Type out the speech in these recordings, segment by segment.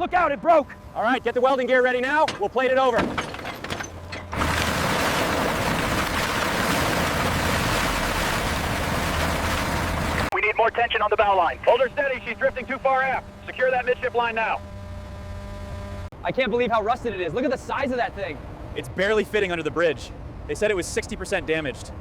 Look out, it broke! All right, get the welding gear ready now. We'll plate it over. We need more tension on the bow line. Hold her steady, she's drifting too far aft. Secure that midship line now. I can't believe how rusted it is. Look at the size of that thing. It's barely fitting under the bridge. They said it was 60% damaged.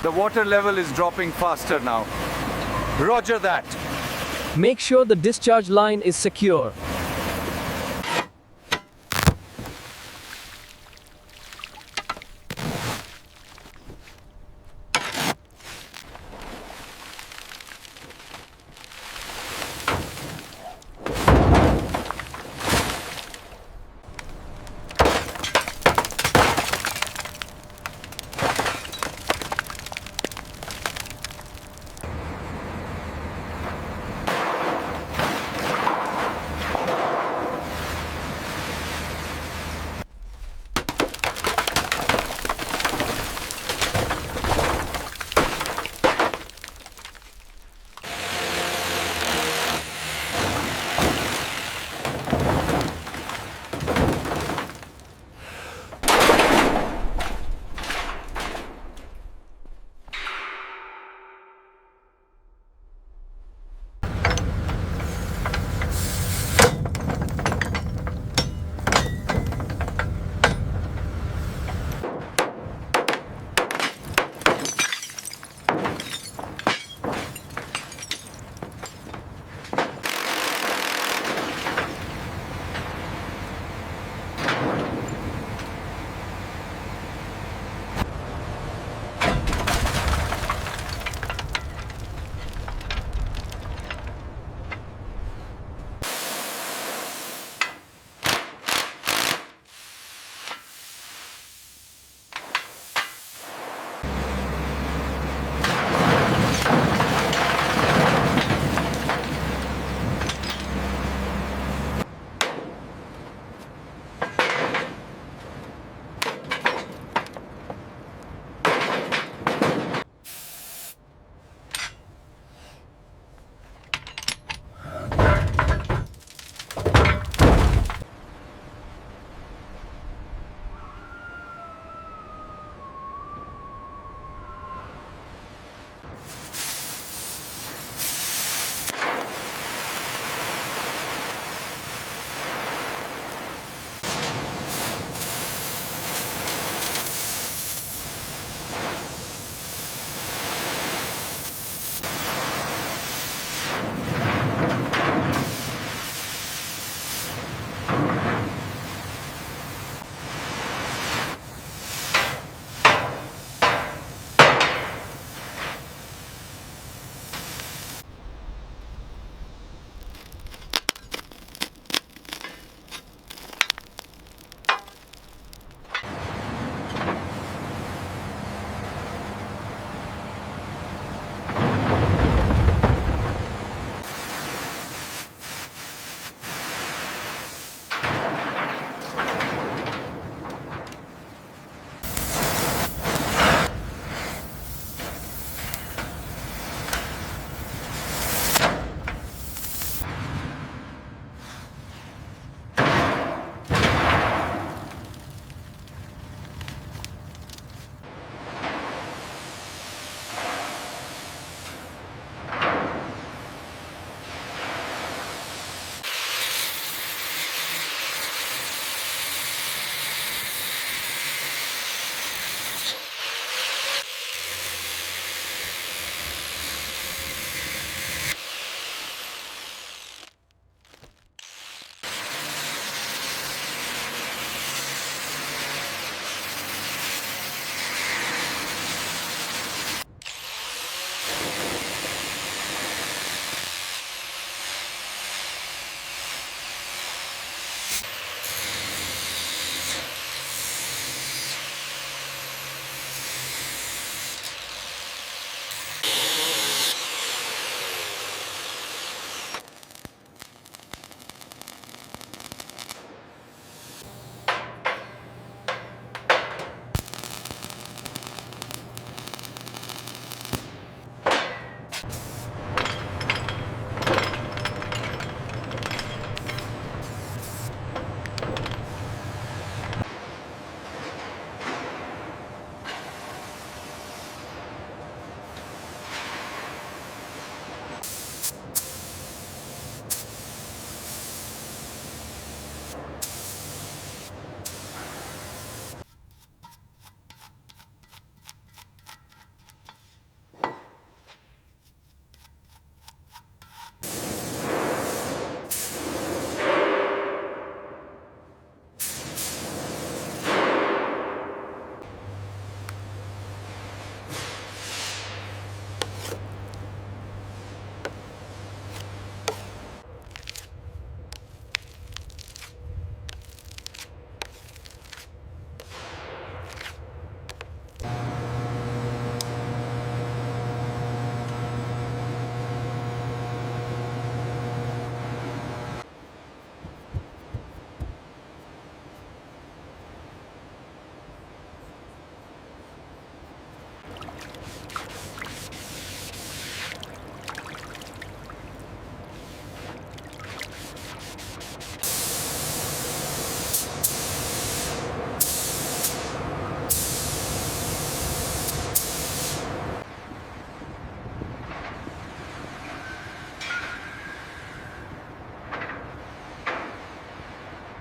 The water level is dropping faster now. Roger that. Make sure the discharge line is secure.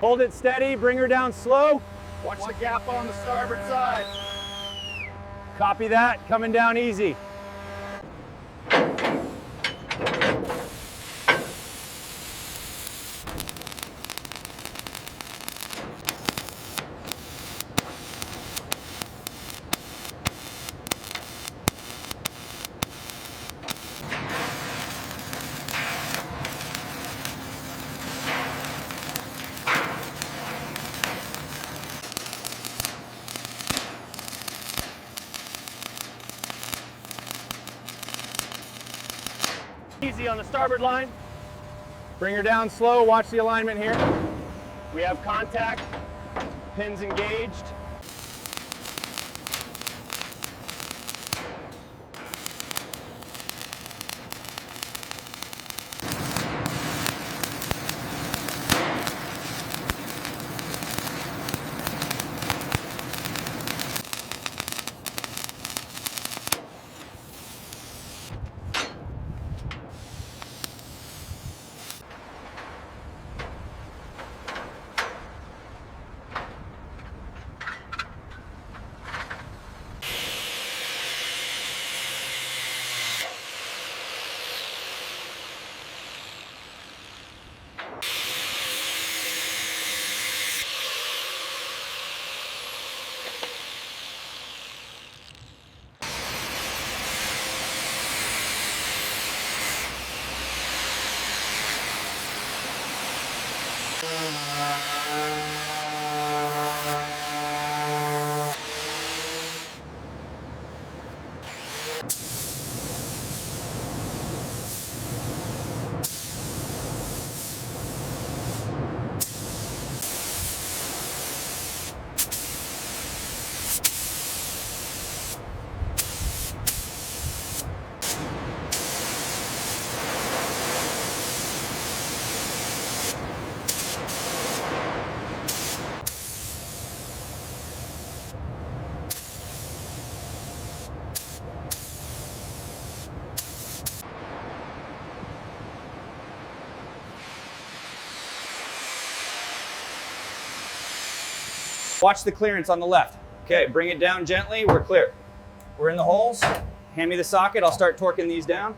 Hold it steady, bring her down slow. Watch the gap on the starboard side. Copy that, coming down easy. Easy on the starboard line. Bring her down slow, watch the alignment here. We have contact, pins engaged. Watch the clearance on the left. Okay, bring it down gently. We're clear. We're in the holes. Hand me the socket. I'll start torquing these down.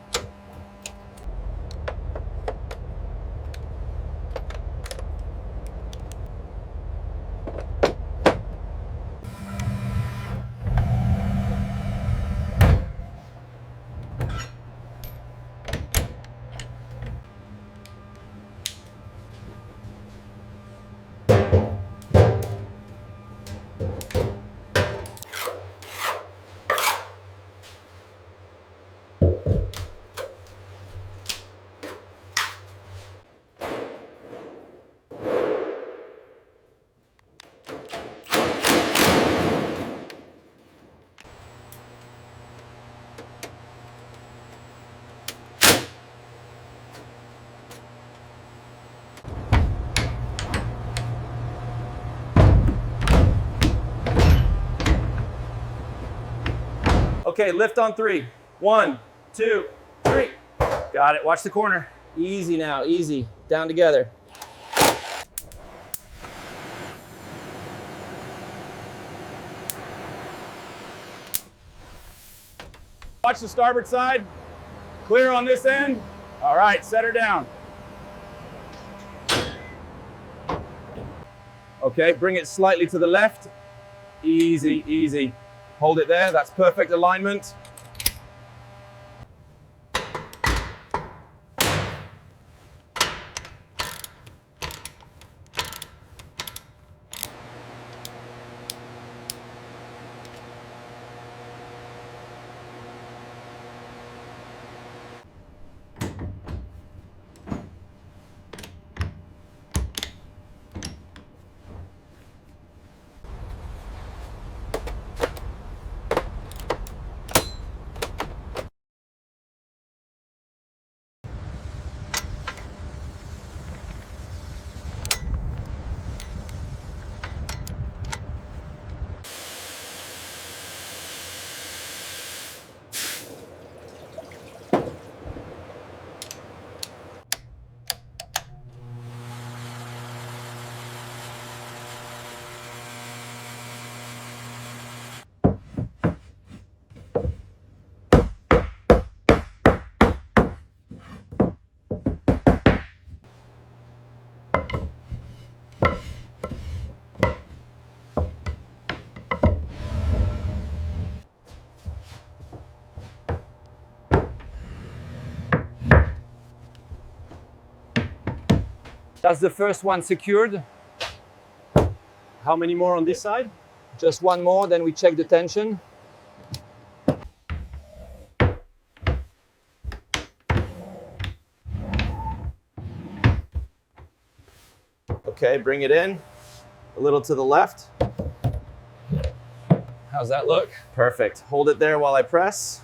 Okay, lift on 3. 1, 2, 3. Got it. Watch the corner. Easy now, easy. Down together. Watch the starboard side. Clear on this end. All right, set her down. Okay, bring it slightly to the left. Easy, easy. Hold it there, that's perfect alignment. That's the first one secured. How many more on this side? Just one more, then we check the tension. Okay, bring it in. A little to the left. How's that look? Perfect. Hold it there while I press.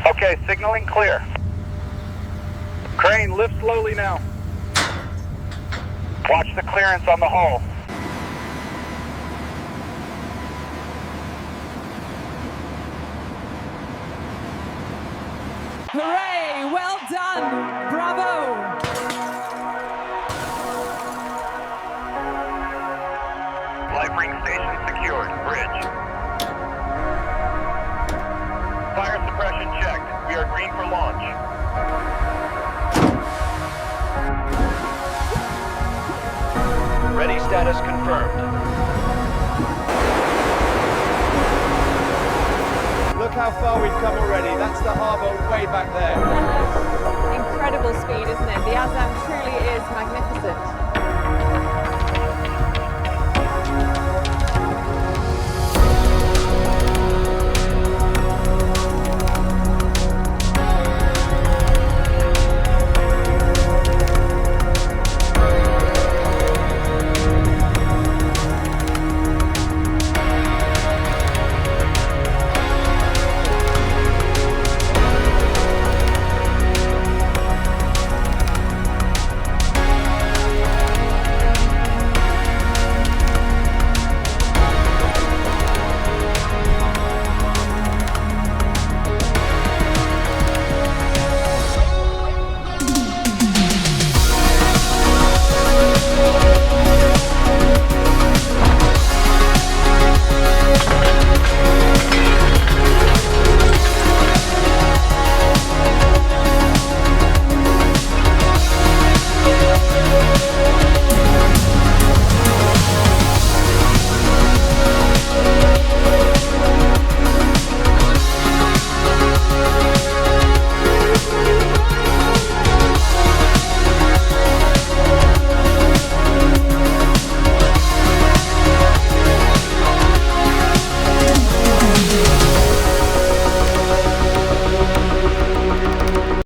Okay, signaling clear. Crane, lift slowly now. Watch the clearance on the hull. Hooray! Well done! Bravo! Life ring station secured. Bridge. Fire suppression checked. We are green for launch. Ready status confirmed. Look how far we've come already. That's the harbour way back there. Incredible speed, isn't it? The AZZAM truly is magnificent.